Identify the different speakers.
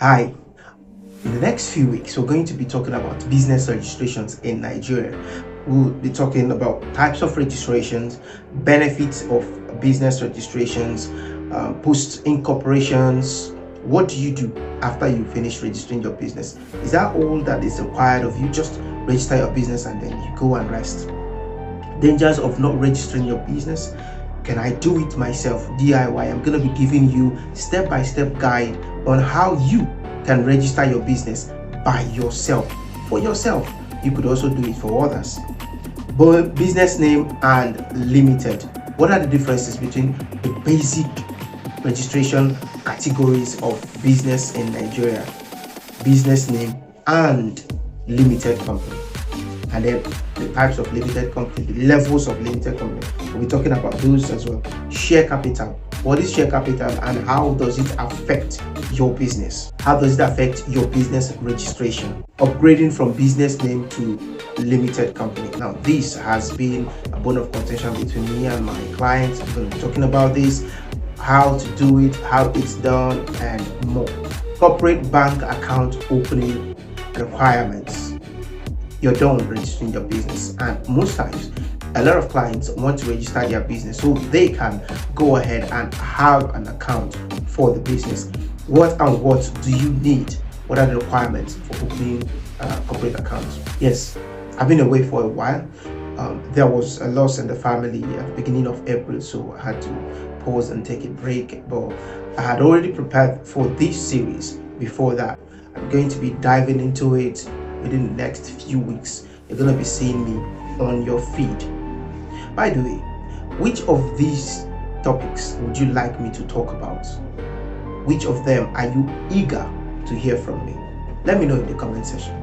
Speaker 1: Hi, in the next few weeks, we're going to be talking about business registrations in Nigeria. We'll be talking about types of registrations, benefits of business registrations, post incorporations. What do you do after you finish registering your business? Is that all that is required of you? Just register your business and then you go and rest. Dangers of not registering your business. Can I do it myself? DIY. I'm going to be giving you step-by-step guide on how you can register your business by yourself. For yourself, you could also do it for others. But business name and limited. What are the differences between the basic registration categories of business in Nigeria? Business name and limited company. And then the types of limited company, the levels of limited company. We'll be talking about those as well. Share capital. What is share capital and how does it affect your business? How does it affect your business registration? Upgrading from business name to limited company. Now, this has been a bone of contention between me and my clients. I'm going to be talking about this, how to do it, how it's done, and more. Corporate bank account opening requirements. You're done registering your business, and most times a lot of clients want to register their business so they can go ahead and have an account for the business. What do you need? What are the requirements for opening corporate accounts? Yes, I've been away for a while. There was a loss in the family at the beginning of April, so I had to pause and take a break, but I had already prepared for this series before that. I'm going to be diving into it within the next few weeks. You're going to be seeing me on your feed. By the way, which of these topics would you like me to talk about? Which of them are you eager to hear from me? Let me know in the comment section.